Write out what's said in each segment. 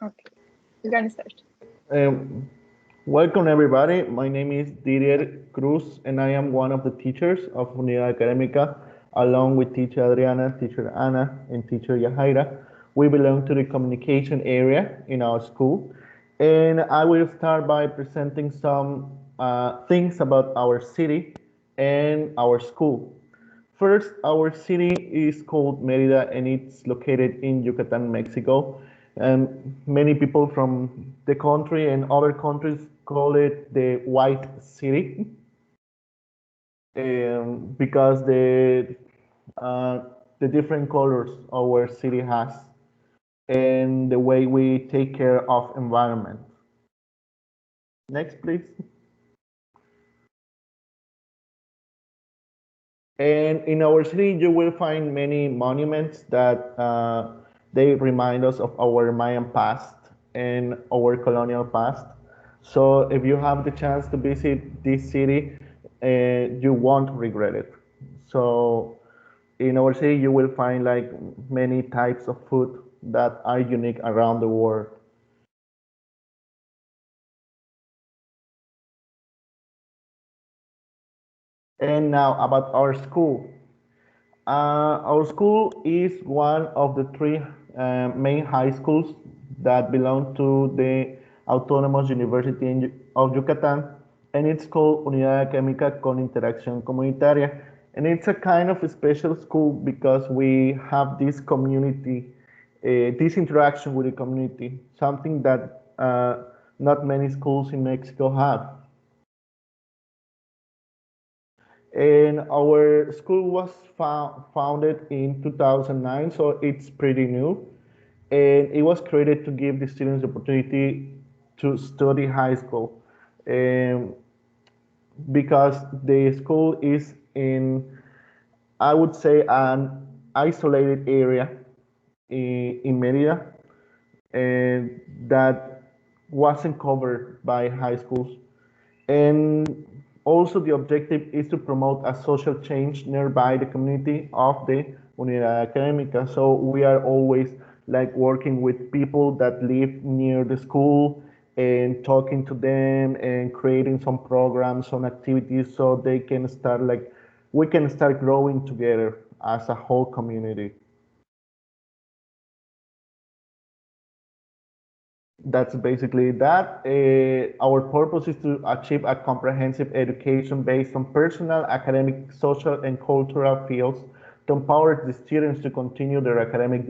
Okay, you can start. Um, Welcome everybody. My name is Didier Cruz and I am one of the teachers of Unidad Académica along with teacher Adriana, teacher Ana, and teacher Yahaira. We belong to the communication area in our school and I will start by presenting some things about our city and our school. First, our city is called Merida and it's located in Yucatan, Mexico. And many people from the country and other countries call it the White City because uh, the different colors our city has and the way we take care of environment. Next, please. And in our city, you will find many monuments that they remind us of our Mayan past and our colonial past. So if you have the chance to visit this city, you won't regret it. So in our city, you will find like many types of food that are unique around the world. And now about our school. Our school is one of the three main high schools that belong to the Autonomous University of Yucatan, and it's called Unidad Académica con Interacción Comunitaria. And it's a kind of a special school because we have this community, this interaction with the community, something that not many schools in Mexico have. And our school was founded in 2009, so it's pretty new. And it was created to give the students the opportunity to study high school. Um, because the school is in, I would say, an isolated area in Merida, and that wasn't covered by high schools. And also the objective is to promote a social change nearby the community of the Unidad Académica. So we are always like working with people that live near the school and talking to them and creating some programs, some activities so they can start like we can start growing together as a whole community. That's basically that. Our purpose is to achieve a comprehensive education based on personal, academic, social, and cultural fields to empower the students to continue their academic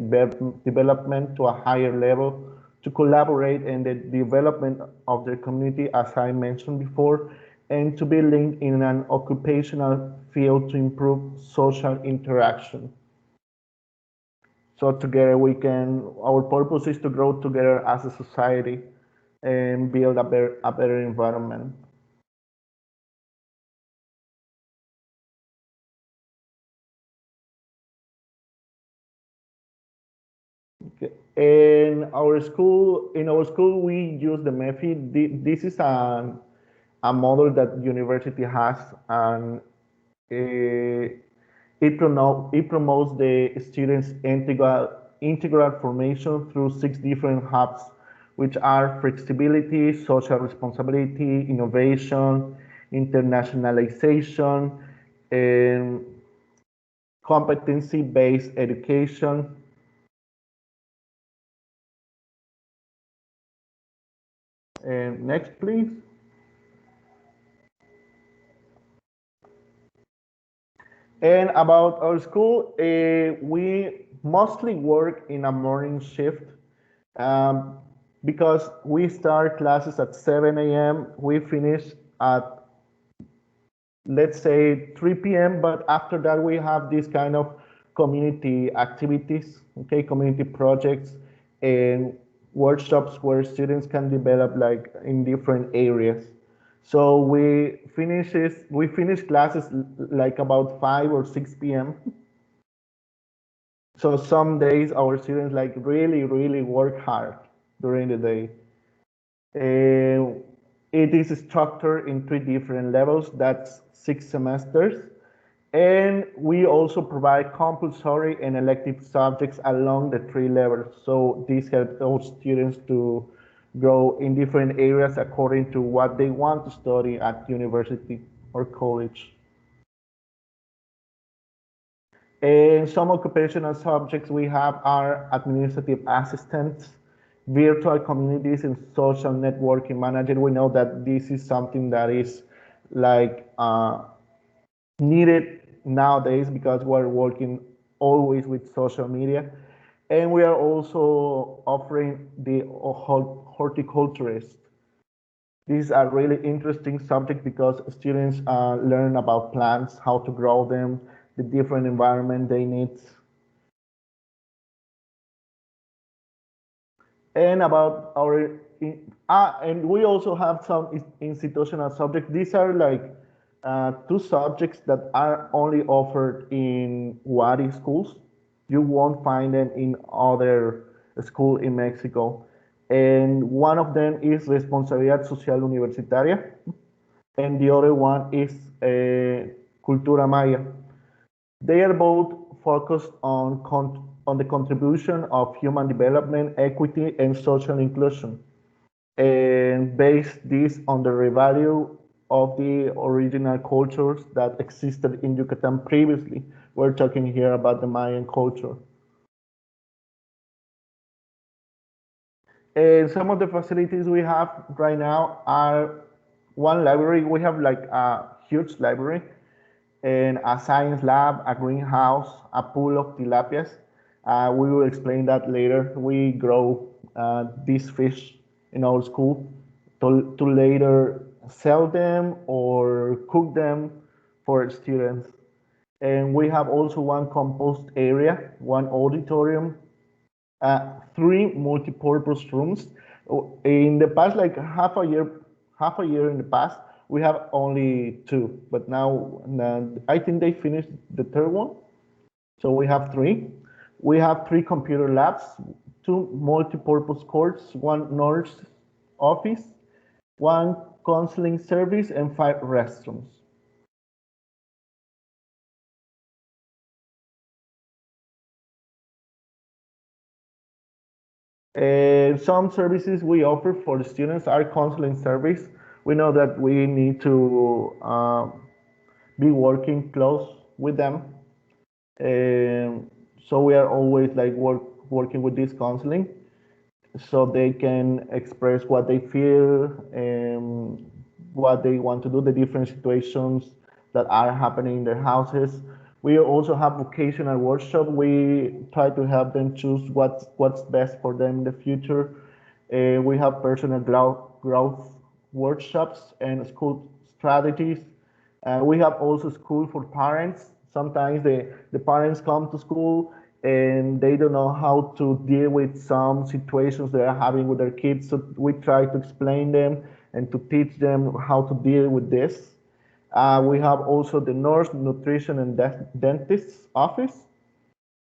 development to a higher level, to collaborate in the development of their community, as I mentioned before, and to be linked in an occupational field to improve social interaction. So together we can, our purpose is to grow together as a society and build a better environment. Okay. In our school, we use the method. This is a model that university has, and it promotes the students' integral formation through 6 different hubs, which are flexibility, social responsibility, innovation, internationalization, and competency-based education. And next, please. And about our school, we mostly work in a morning shift um, because we start classes at 7 a.m. We finish at, let's say, 3 p.m. But after that, we have this kind of community activities, okay, community projects and workshops where students can develop like in different areas. So we finish classes like about 5 or 6 p.m. So some days our students like really work hard during the day. Uh, it is structured in 3 different levels. That's 6 semesters, And we also provide compulsory and elective subjects along the three levels. So this helps those students to grow in different areas according to what they want to study at university or college. And some occupational subjects we have are administrative assistants, virtual communities, and social networking manager. We know that this is something that is like needed nowadays because we're working always with social media. And we are also offering the horticulturist. This is a really interesting subject because students learn about plants, how to grow them, the different environment they need. And about our, and we also have some institutional subjects. These are like two subjects that are only offered in UABIC schools. You won't find them in other schools in Mexico. And one of them is Responsabilidad Social Universitaria, and the other one is Cultura Maya. They are both focused on the contribution of human development, equity, and social inclusion, and base this on the revalue of the original cultures that existed in Yucatan previously. We're talking here about the Mayan culture. And some of the facilities we have right now are one library. We have like a huge library and a science lab, a greenhouse, a pool of tilapias. We will explain that later. We grow these fish in our school to later sell them or cook them for students. And we have also one compost area, one auditorium, three multi-purpose rooms. In the past, like half a year in the past, we have only two, but now I think they finished the third one. So we have three. We have three computer labs, two multi-purpose courts, one nurse office, one counseling service, and five restrooms. Some services we offer for the students are counseling service. We know that we need to be working close with them. So we are always like working with this counseling so they can express what they feel and what they want to do, the different situations that are happening in their houses. We also have vocational workshop. We try to help them choose what's best for them in the future. We have personal growth workshops and school strategies. We have also school for parents. Sometimes the parents come to school and they don't know how to deal with some situations they are having with their kids. So we try to explain them and to teach them how to deal with this. We have also the nurse, nutrition, and dentist's office.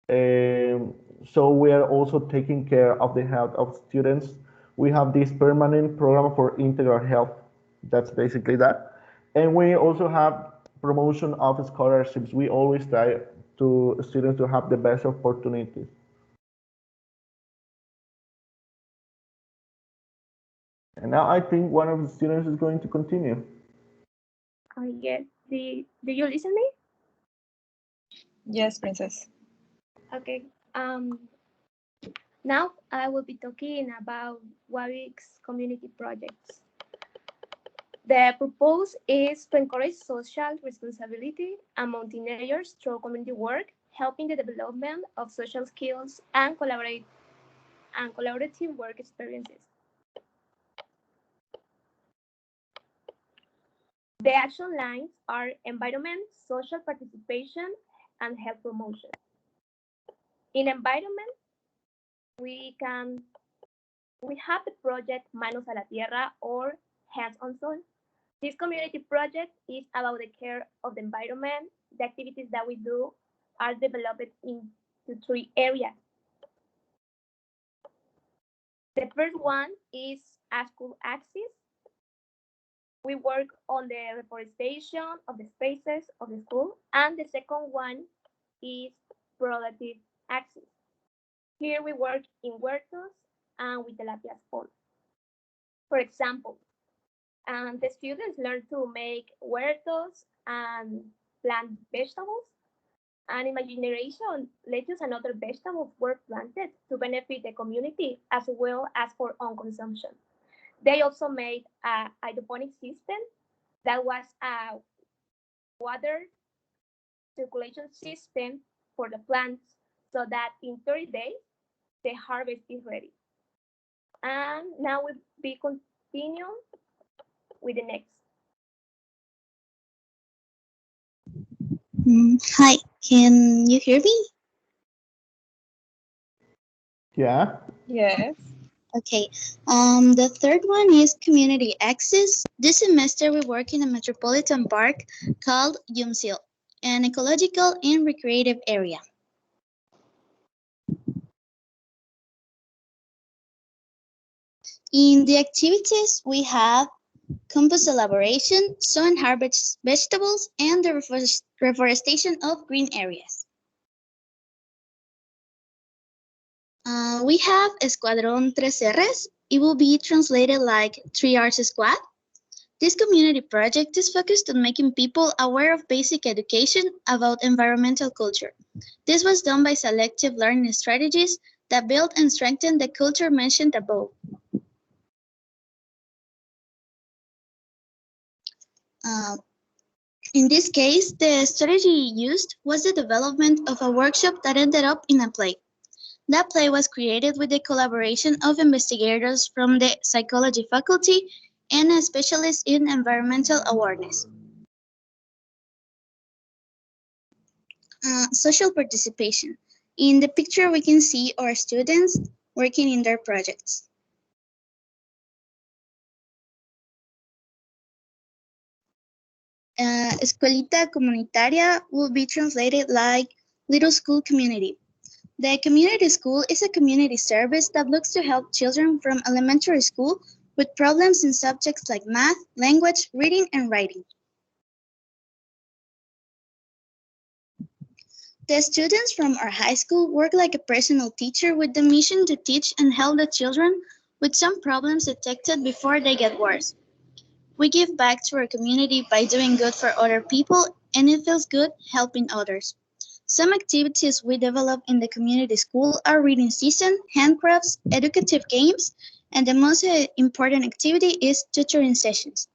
So we are also taking care of the health of students. We have this permanent program for integral health. That's basically that. And we also have promotion of scholarships. We always try to students to have the best opportunities. And now I think one of the students is going to continue. Yes. Do you listen me? Yes, Princess. Okay. Now I will be talking about UABIC's community projects. The purpose is to encourage social responsibility among teenagers through community work, helping the development of social skills and collaborative work experiences. The action lines are environment, social participation, and health promotion. In environment, we have the project Manos a la Tierra or Hands on Soil. This community project is about the care of the environment. The activities that we do are developed into three areas. The first one is school access. We work on the reforestation of the spaces of the school, and the second one is productive access. Here we work in huertos and with tilapia pond. For example, the students learn to make huertos and plant vegetables. And in my generation, lettuce and other vegetables were planted to benefit the community as well as for own consumption. They also made a hydroponic system that was a water circulation system for the plants so that in 30 days, the harvest is ready. And now we continue with the next. Hi, can you hear me? Yeah. Yes. Okay. The third one is community access. This semester we work in a metropolitan park called Yumsil, an ecological and recreative area. In the activities, we have compost elaboration, sow and harvest vegetables, and the reforestation of green areas. We have Escuadrón Tres R's. It will be translated like 3R's Squad. This community project is focused on making people aware of basic education about environmental culture. This was done by selective learning strategies that build and strengthen the culture mentioned above. In this case, the strategy used was the development of a workshop that ended up in a play. That play was created with the collaboration of investigators from the psychology faculty and a specialist in environmental awareness. Social participation. In the picture, we can see our students working in their projects. Escuelita comunitaria will be translated like little school community. The community school is a community service that looks to help children from elementary school with problems in subjects like math, language, reading, and writing. The students from our high school work like a personal teacher with the mission to teach and help the children with some problems detected before they get worse. We give back to our community by doing good for other people, and it feels good helping others. Some activities we develop in the community school are reading season, handcrafts, educative games, and the most important activity is tutoring sessions.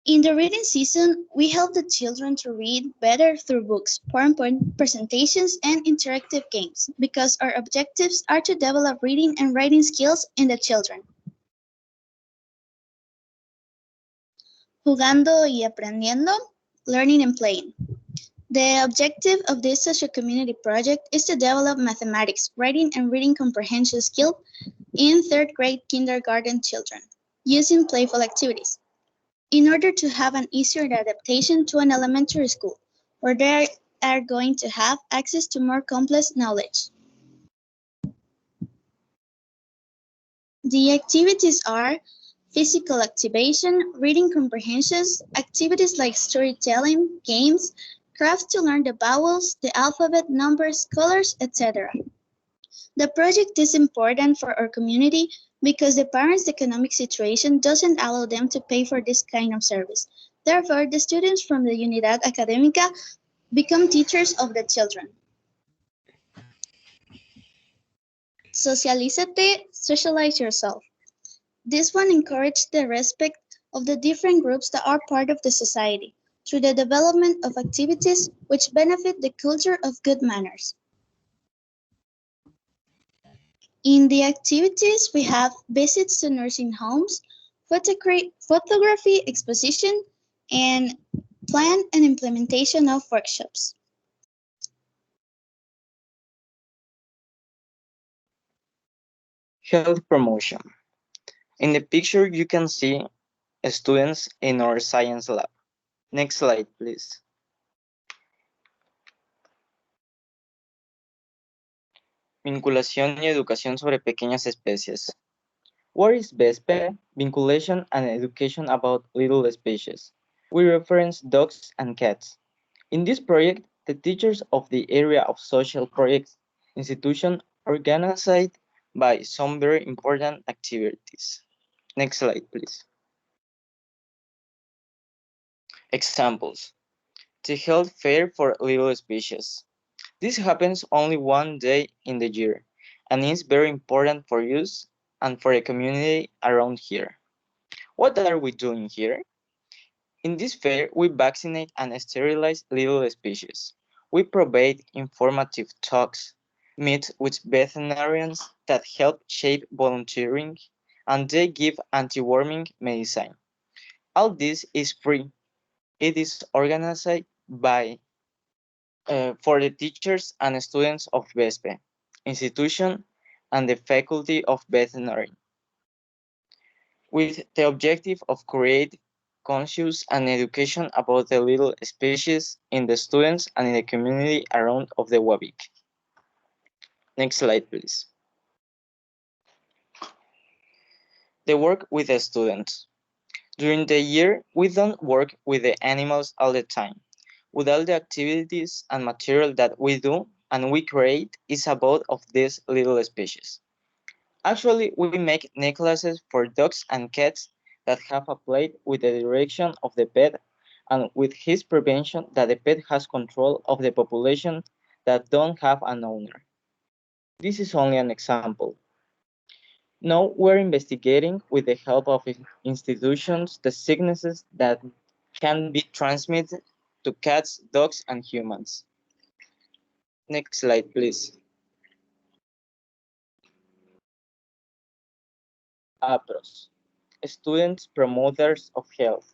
In the reading season, we help the children to read better through books, PowerPoint presentations, and interactive games, because our objectives are to develop reading and writing skills in the children. Jugando y aprendiendo, learning and playing. The objective of this social community project is to develop mathematics, writing, and reading comprehension skills in third grade kindergarten children, using playful activities, in order to have an easier adaptation to an elementary school, where they are going to have access to more complex knowledge. The activities are physical activation, reading comprehensions, activities like storytelling, games, crafts to learn the vowels, the alphabet, numbers, colors, etc. The project is important for our community because the parents' economic situation doesn't allow them to pay for this kind of service. Therefore, the students from the Unidad Académica become teachers of the children. Socialízate, socialize yourself. This one encourages the respect of the different groups that are part of the society through the development of activities which benefit the culture of good manners. In the activities, we have visits to nursing homes, photography exposition, and plan and implementation of workshops. Health promotion. In the picture, you can see students in our science lab. Next slide, please. Vinculación y educación sobre pequeñas especies. What is BESPE? Vinculation and education about little species. We reference dogs and cats. In this project, the teachers of the area of social projects institution organized by some very important activities. Next slide, please. Examples. The health fair for little species. This happens only one day in the year and is very important for us and for the community around here. What are we doing here? In this fair, we vaccinate and sterilize little species. We provide informative talks, meet with veterinarians that help shape volunteering, and they give anti-worming medicine. All this is free. It is organized by for the teachers and students of BESPE institution and the faculty of veterinary, with the objective of create conscious and education about the little species in the students and in the community around of the UABIC. Next slide, please. The work with the students. During the year, we don't work with the animals all the time. With all the activities and material that we do and we create is about of these little species. Actually, we make necklaces for dogs and cats that have a plate with the direction of the pet and with his prevention that the pet has control of the population that don't have an owner. This is only an example. Now we're investigating with the help of institutions the sicknesses that can be transmitted to cats, dogs, and humans. Next slide, please. APROS, Students Promoters of Health.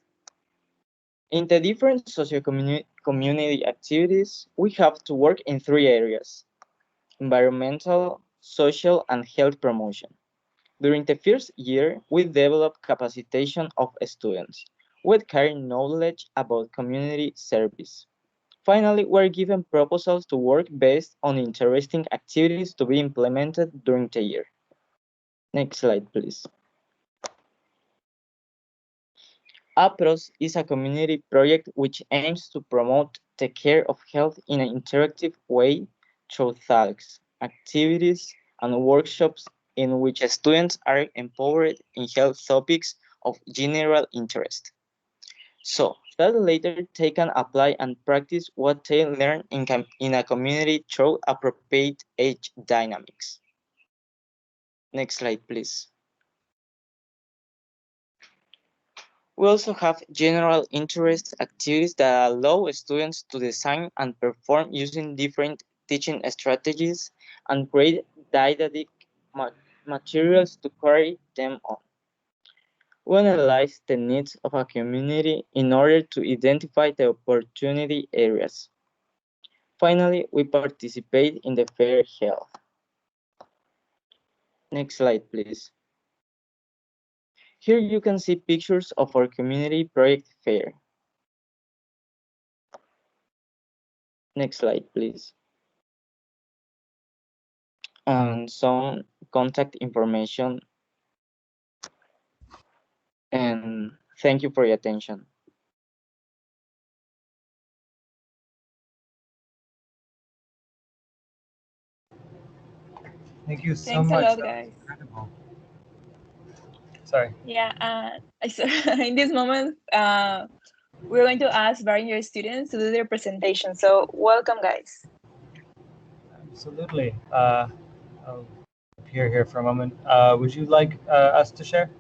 In the different socio-community activities, we have to work in three areas: environmental, social, and health promotion. During the first year, we develop capacitation of students with carrying knowledge about community service. Finally, we're given proposals to work based on interesting activities to be implemented during the year. Next slide, please. APROS is a community project which aims to promote the care of health in an interactive way through talks, activities, and workshops in which students are empowered in health topics of general interest, so that later they can apply and practice what they learn in a community through appropriate age dynamics. Next slide, please. We also have general interest activities that allow students to design and perform using different teaching strategies and create didactic materials to carry them on. We analyze the needs of a community in order to identify the opportunity areas. Finally, we participate in the fair held. Next slide, please. Here you can see pictures of our community project fair. Next slide, please. And some contact information. And thank you for your attention. Thank you so Thanks much. a lot, That was guys. incredible. Sorry. Yeah, in this moment, we're going to ask Barringer students to do their presentation. So welcome, guys. Absolutely. I'll appear here for a moment. Would you like us to share?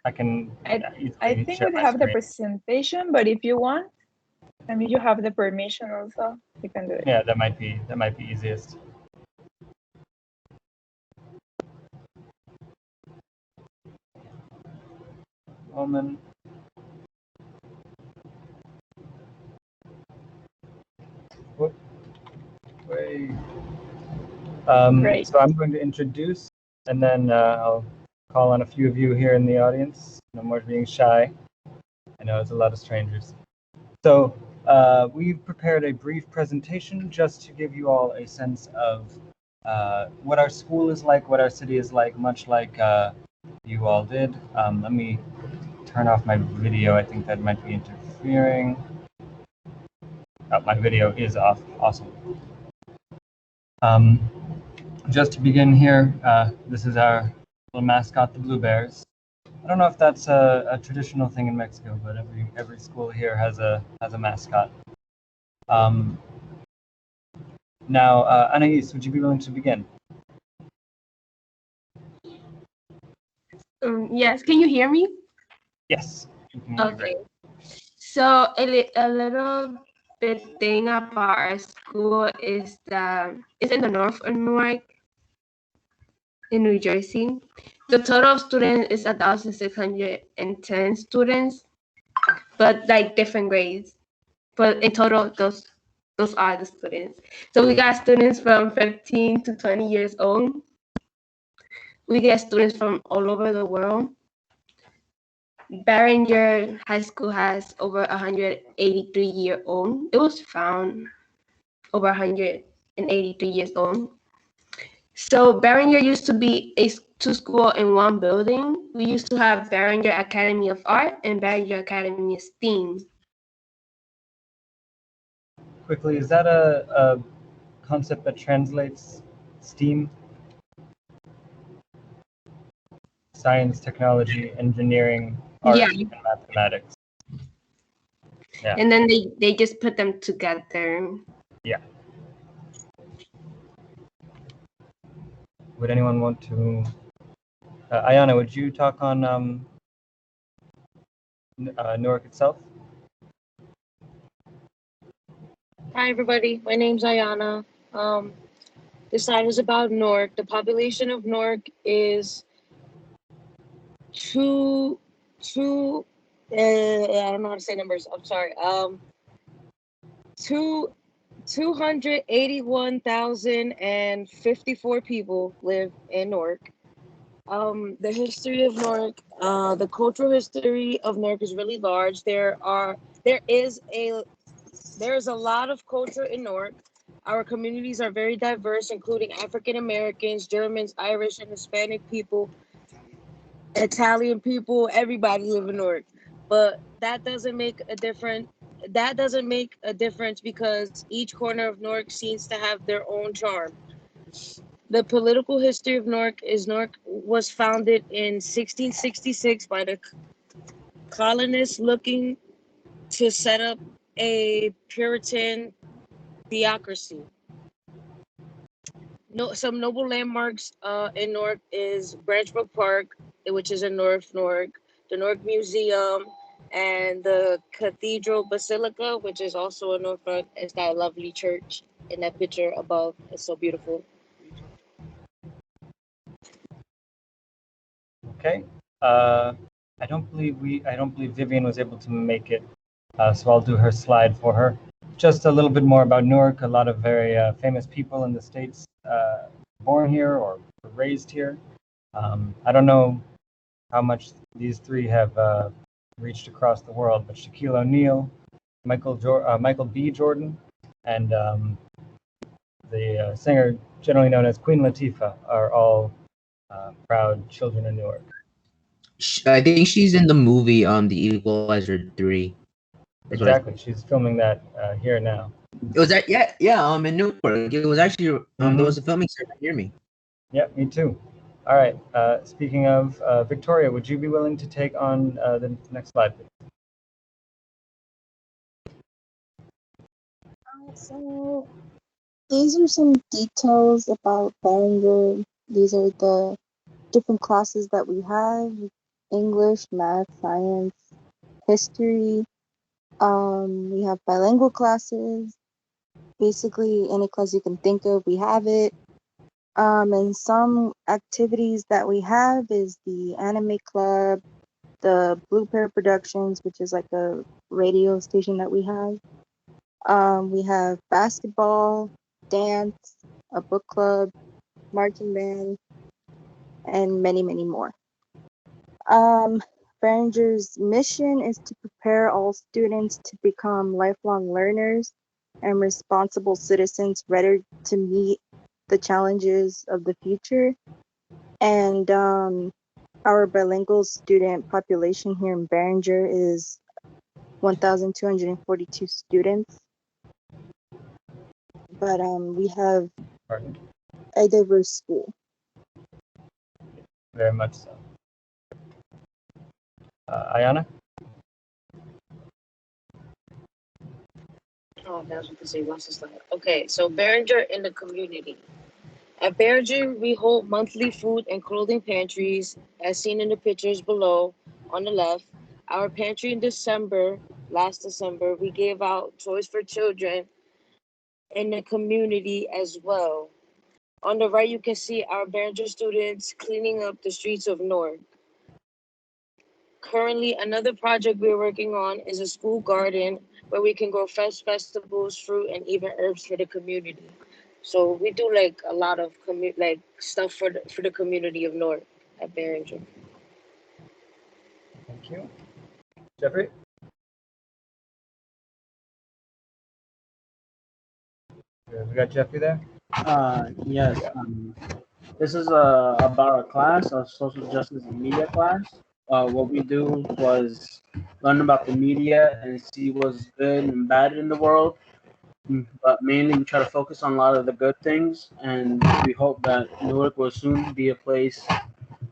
I can. I think we have the presentation, but if you want, I mean, you have the permission also. You can do it. Yeah, that might be easiest. Moment. Whoop. Wait. Great. So I'm going to introduce, and then I'll call on a few of you here in the audience. No more being shy. I know it's a lot of strangers. So we've prepared a brief presentation just to give you all a sense of what our school is like, what our city is like, much like you all did. Let me turn off my video. I think that might be interfering. Oh, my video is off. Awesome. Just to begin here, this is our little mascot, the Blue Bears. I don't know if that's a traditional thing in Mexico, but every school here has a mascot. Now, Anais, would you be willing to begin? Yes, can you hear me? Yes. we can hear you Okay. great. So a little bit thing about our school is that it's in the north of Newark, in New Jersey. The total of students is 1,610 students, but like different grades. But in total, those are the students. So we got students from 15 to 20 years old. We get students from all over the world. Barringer High School has over 183-year-old. It was found over 183 years old. So Barringer used to be two schools in one building. We used to have Barringer Academy of Art and Barringer Academy of STEAM. Quickly, is that a concept that translates STEAM? Science, technology, engineering, art, Yeah. and mathematics. Yeah. And then they just put them together. Yeah. Would anyone want to? Ayana, would you talk on Newark itself? Hi, everybody. My name's Ayana. This slide is about Newark. The population of Newark is I don't know how to say numbers. I'm sorry. 281,054 people live in Newark. The history of Newark, the cultural history of Newark is really large. There is a lot of culture in Newark. Our communities are very diverse, including African Americans, Germans, Irish, and Hispanic people, Italian people. Everybody live in Newark, but that doesn't make a difference. That doesn't make a difference because each corner of Newark seems to have their own charm. The political history of Newark is Newark was founded in 1666 by the colonists looking to set up a Puritan theocracy. Some noble landmarks in Newark is Branchbrook Park, which is in North Newark, the Newark Museum, and the Cathedral Basilica, which is also in North Newark. It's got a lovely church in that picture above. It's so beautiful. Okay. I don't believe Vivian was able to make it, so I'll do her slide for her. Just a little bit more about Newark. A lot of very famous people in the States born here or raised here. I don't know how much these three have reached across the world, but Shaquille O'Neal, Michael B. Jordan, and the singer generally known as Queen Latifah are all proud children of Newark. I think she's in the movie The Equalizer 3. Exactly, she's filming that here now. It was that in Newark. It was actually there was a filming set near me. Yeah, me too. All right. Speaking of Victoria, would you be willing to take on the next slide, please? So these are some details about Barringer. These are the different classes that we have: English, math, science, history. We have bilingual classes. Basically, any class you can think of, we have it. And some activities that we have is the anime club, the Blue Pair Productions, which is like a radio station that we have. We have basketball, dance, a book club, marching band, and many, many more. Barringer's mission is to prepare all students to become lifelong learners and responsible citizens ready to meet the challenges of the future. And our bilingual student population here in Barringer is 1,242 students. But we have Pardon? a diverse school. Very much so. Ayana? Oh, that's what to say. Lost the slide. Okay, so Barringer in the community. At Barringer, we hold monthly food and clothing pantries, as seen in the pictures below on the left. Our pantry in last December, we gave out toys for children in the community as well. On the right, you can see our Barringer students cleaning up the streets of Newark. Currently, another project we're working on is a school garden where we can grow fresh vegetables, fruit, and even herbs for the community. So we do like a lot of stuff for the community of Newark at Barringer. Thank you. Jeffrey? We got Jeffrey there? Yes. This is about our class, our social justice and media class. What we do was learn about the media and see what's good and bad in the world. But mainly we try to focus on a lot of the good things, and we hope that Newark will soon be a place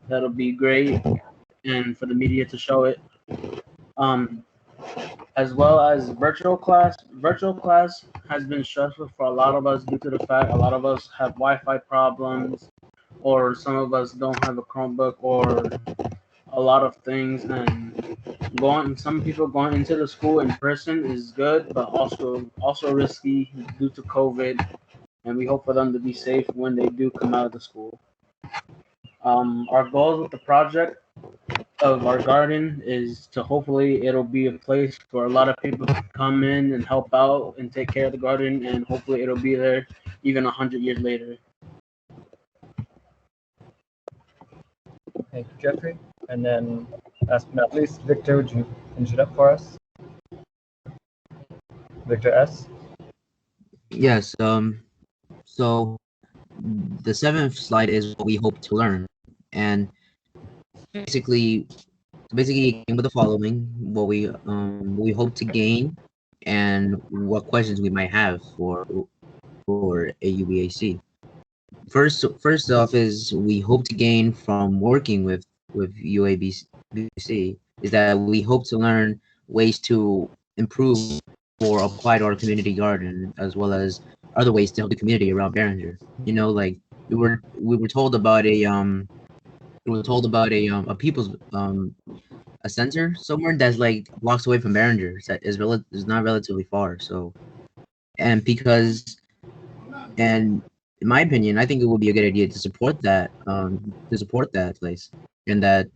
that'll be great and for the media to show it. As well as virtual class. Virtual class has been stressful for a lot of us due to the fact a lot of us have Wi-Fi problems, or some of us don't have a Chromebook, or a lot of things. And some people going into the school in person is good, but also risky due to COVID. And we hope for them to be safe when they do come out of the school. Our goals with the project of our garden is to hopefully it'll be a place for a lot of people to come in and help out and take care of the garden, and hopefully it'll be there even 100 years later. Thank you, Jeffrey. And then, last but not least, Victor, would you finish it up for us? Victor S. Yes. So the seventh slide is what we hope to learn, and basically it came with the following: what we hope to gain, and what questions we might have for a UBAC. First off is we hope to gain from working with UABC is that we hope to learn ways to improve or apply to our community garden, as well as other ways to help the community around Barringer. You know, like we were told about a people's a center somewhere that's like blocks away from Barringer. That is not relatively far. So, and because and in my opinion, I think it would be a good idea to support that place, and that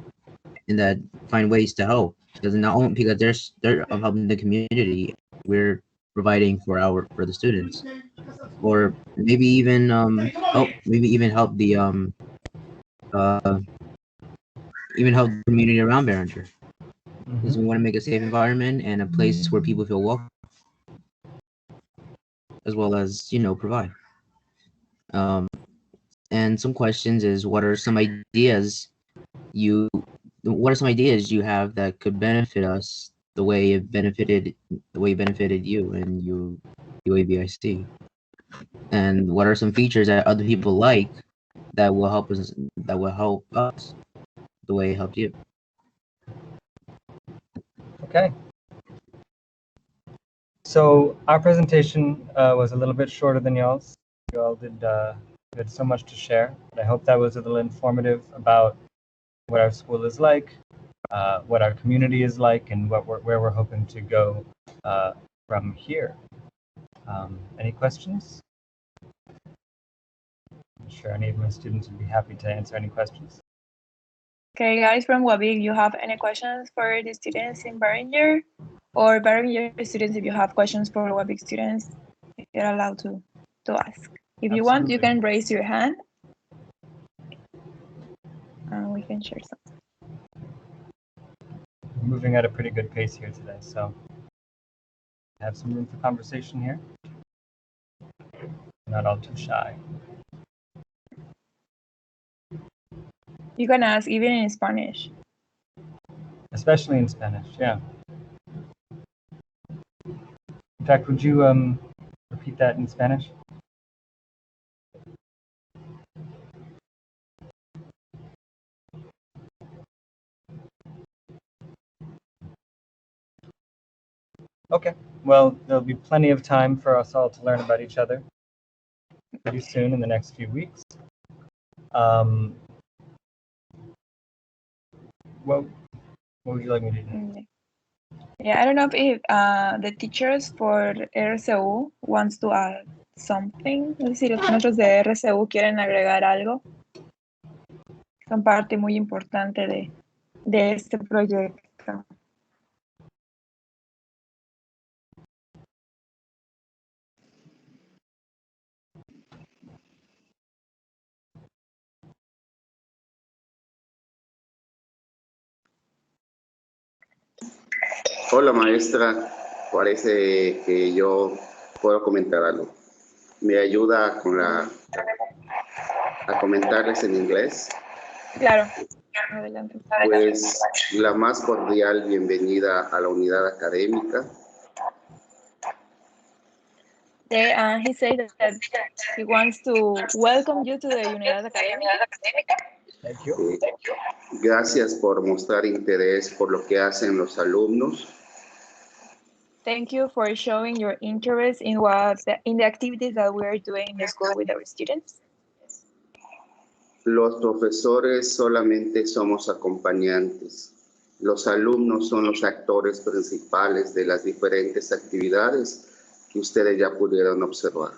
find ways to help, because not only because they're helping the community, we're providing for the students, or maybe even help the community around Barringer, because we want to make a safe environment and a place where people feel welcome, as well as provide. And some questions is what are some ideas you have that could benefit us the way it benefited you and UABIC, and what are some features that other people like that will help us the way it helped you. Okay. So our presentation was a little bit shorter than y'all's. You all did so much to share. But I hope that was a little informative about what our school is like, what our community is like, and where we're hoping to go from here. Any questions? I'm sure any of my students would be happy to answer any questions. Okay, guys from UABIC, you have any questions for the students in Barringer? Or Barringer students, if you have questions for UABIC students, you're allowed to ask. If you want, you can raise your hand. And we can share some. We're moving at a pretty good pace here today, so I have some room for conversation here. Not all too shy. You can ask even in Spanish. Especially in Spanish, yeah. In fact, would you repeat that in Spanish? Okay, well, there'll be plenty of time for us all to learn about each other pretty soon in the next few weeks. What would you like me to do? Yeah, I don't know if the teachers for RCU wants to add something. No sé si los maestros de RCU quieren agregar algo. Son parte muy importante de este proyecto. Hola maestra, parece que yo puedo comentar algo. ¿Me ayuda a comentarles en inglés? Claro, adelante. Pues la más cordial bienvenida a la unidad académica. He said that he wants to welcome you to the Unidad Académica. Thank you. Gracias por mostrar interés por lo que hacen los alumnos. Thank you for showing your interest in the activities that we are doing in the school with our students. Los profesores solamente somos acompañantes. Los alumnos son los actores principales de las diferentes actividades que ustedes ya pudieron observar.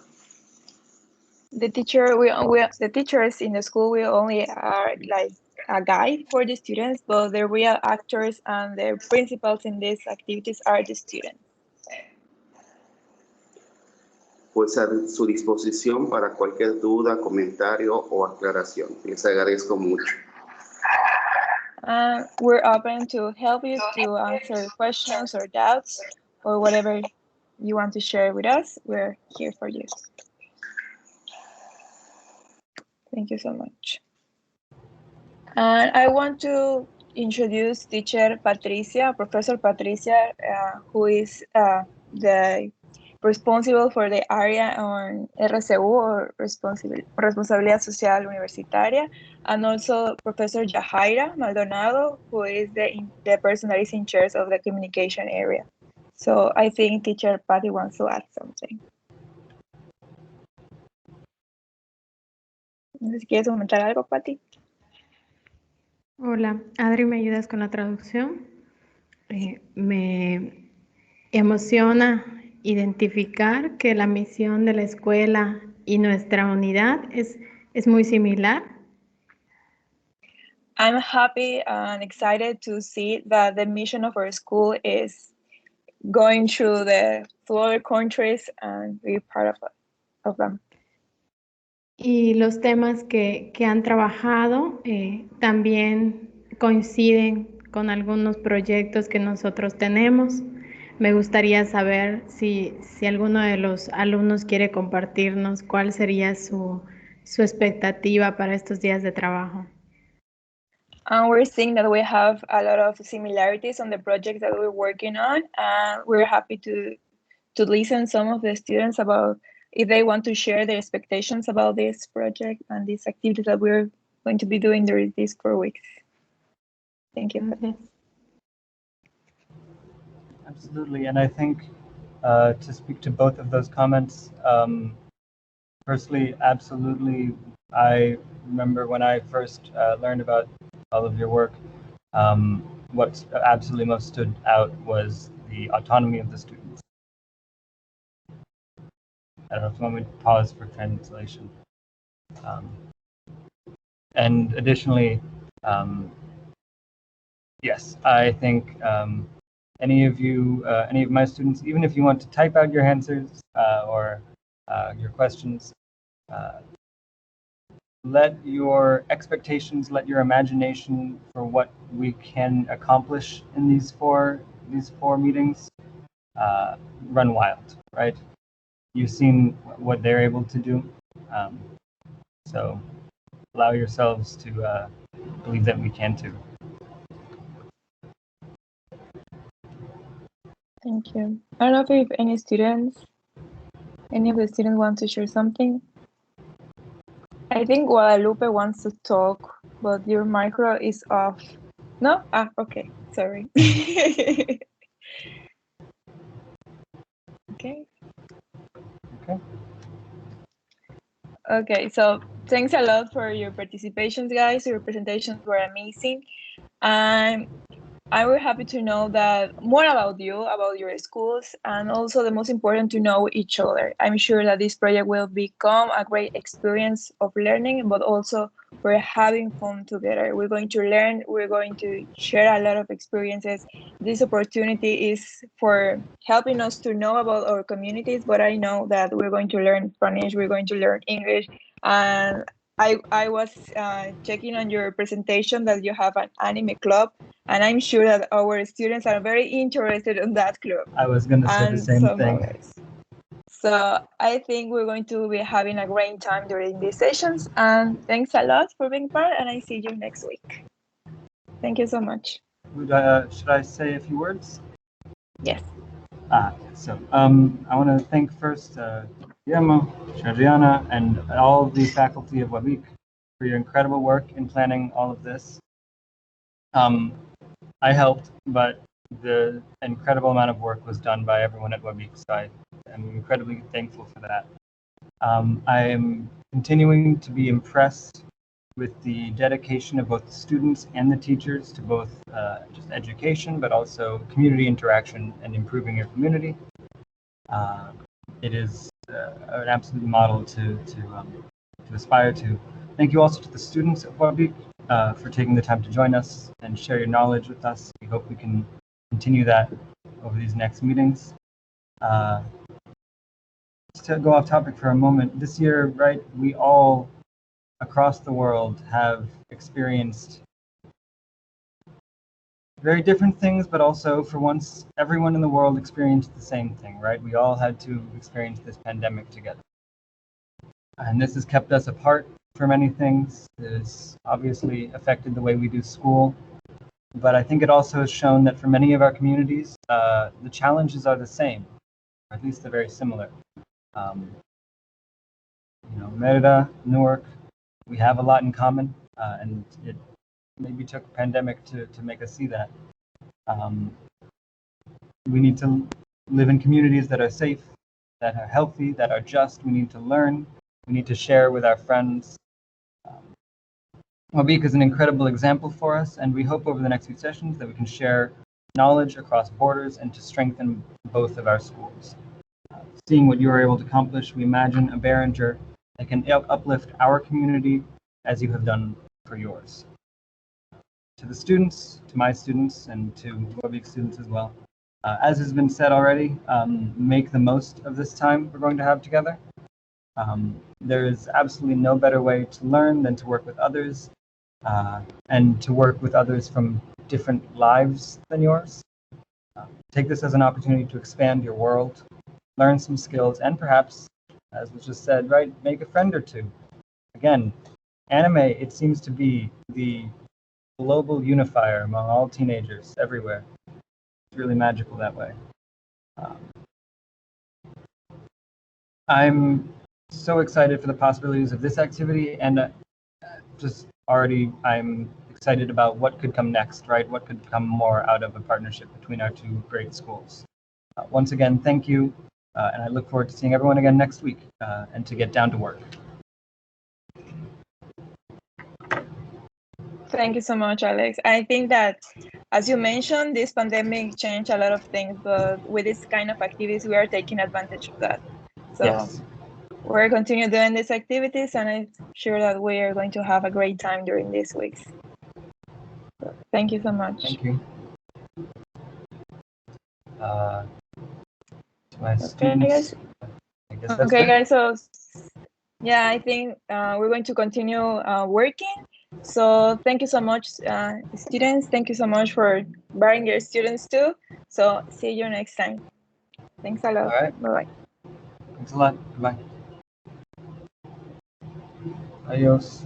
The teachers in the school, we only are like a guide for the students, but the real actors and the principals in these activities are the students. Pues a su disposición para cualquier duda, comentario o aclaración. Les agradezco mucho. We're open to help you to answer questions or doubts or whatever you want to share with us. We're here for you. Thank you so much. And I want to introduce teacher Patricia, Professor Patricia, who is the responsible for the area on RCU, or Responsabilidad Social Universitaria, and also Professor Yahaira Maldonado, who is the person that is in charge of the communication area. So I think teacher Patty wants to add something. No sé si quieres comentar algo, Patty. Hola, Adri, ¿me ayudas con la traducción? Me emociona identificar que la misión de la escuela y nuestra unidad es muy similar. I'm happy and excited to see that the mission of our school is going through other countries and be part of them. Y los temas que han trabajado también coinciden con algunos proyectos que nosotros tenemos. Me gustaría saber si alguno de los alumnos quiere compartirnos cuál sería su expectativa para estos días de trabajo. And we're seeing that we have a lot of similarities on the projects that we're working on. And we're happy to listen some of the students about if they want to share their expectations about this project and these activities that we're going to be doing during these 4 weeks. Thank you. Okay. Absolutely, and I think to speak to both of those comments, firstly, absolutely, I remember when I first learned about all of your work, what absolutely most stood out was the autonomy of the students. I don't know if you want me to pause for translation. And additionally, yes, I think any of my students, even if you want to type out your answers or your questions, let your expectations, let your imagination for what we can accomplish in these four meetings run wild, right? You've seen what they're able to do. So allow yourselves to believe that we can too. Thank you. I don't know if any of the students want to share something. I think Guadalupe wants to talk, but your micro is off. No? Ah, okay. Sorry. Okay. Okay, so thanks a lot for your participations, guys. Your presentations were amazing. And I was happy to know that more about you, about your schools, and also the most important to know each other. I'm sure that this project will become a great experience of learning, but also we're having fun together. We're going to learn, we're going to share a lot of experiences. This opportunity is for helping us to know about our communities, but I know that we're going to learn Spanish, we're going to learn English, and I was checking on your presentation that you have an anime club, and I'm sure that our students are very interested in that club. I was going to say the same thing. Others. So I think we're going to be having a great time during these sessions, and thanks a lot for being part, and I see you next week. Thank you so much. Should I say a few words? Yes. So I want to thank first Guillermo, Adriana, and all of the faculty of UABIC for your incredible work in planning all of this. I helped, but the incredible amount of work was done by everyone at UABIC, so I am incredibly thankful for that. I am continuing to be impressed with the dedication of both the students and the teachers to both just education, but also community interaction and improving your community. It is an absolute model to aspire to. Thank you also to the students of UABIC for taking the time to join us and share your knowledge with us. We hope we can continue that over these next meetings. Just to go off topic for a moment, this year, right, we all across the world have experienced very different things, but also for once, everyone in the world experienced the same thing, right? We all had to experience this pandemic together. And this has kept us apart for many things. It has obviously affected the way we do school. But I think it also has shown that for many of our communities, the challenges are the same, or at least they're very similar. Merida, Newark, we have a lot in common, and it maybe took a pandemic to make us see that. We need to live in communities that are safe, that are healthy, that are just. We need to learn. We need to share with our friends. UABIC is an incredible example for us, and we hope over the next few sessions that we can share knowledge across borders and to strengthen both of our schools. Seeing what you are able to accomplish, we imagine a Barringer that can uplift our community as you have done for yours. To the students, to my students, and to UABIC students as well, as has been said already, make the most of this time we're going to have together. There is absolutely no better way to learn than to work with others, and to work with others from different lives than yours. Take this as an opportunity to expand your world, learn some skills, and perhaps, as was just said, right, make a friend or two. Again, anime, it seems to be the global unifier among all teenagers everywhere. It's really magical that way. I'm so excited for the possibilities of this activity, and just already I'm excited about what could come next, right? What could come more out of a partnership between our two great schools. Once again, thank you, and I look forward to seeing everyone again next week and to get down to work. Thank you so much, Alex. I think that, as you mentioned, this pandemic changed a lot of things, but with this kind of activities, we are taking advantage of that. So yes, we're continue doing these activities, and I'm sure that we are going to have a great time during these weeks. So, thank you so much. Thank you. To my Okay, students, guys. Okay, guys. So yeah, I think we're going to continue working. So thank you so much, students. Thank you so much for Barringer students too. So see you next time. Thanks a lot. All right. Bye-bye. Thanks a lot. Goodbye. Adios.